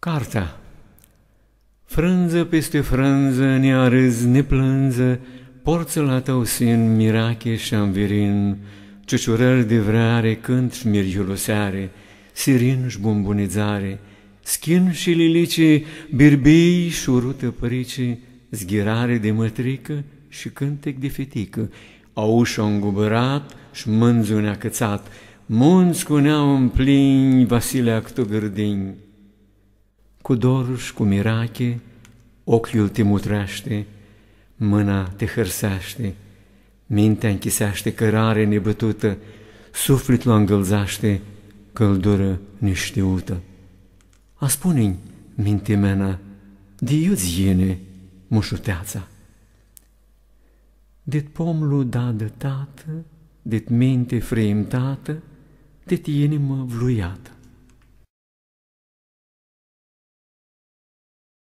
Cartea. Frânză peste frânză, nearâz, neplânză, porță la tău sin, mirache și anvirin, ciuciurări de vreare, cânt și mirgiuloseare, sirin și bumbunizare, schin și lilice, birbii și urută părice, zghirare de mătrică și cântec de fetică, aușă îngubărat și mânzul neacățat, munți cu neau în plini, Vasile actu gârdini. Cu dor și cu mirache, ochiul te mutrește, mâna te hărsește, mintea închisește cărare nebătută, sufletul îngălzește, căldură neștiută. A spune-i, minte mea, de iuți iene mușuteața. Det pomlu da de tată, det minte freimtată, det inimă vluiată.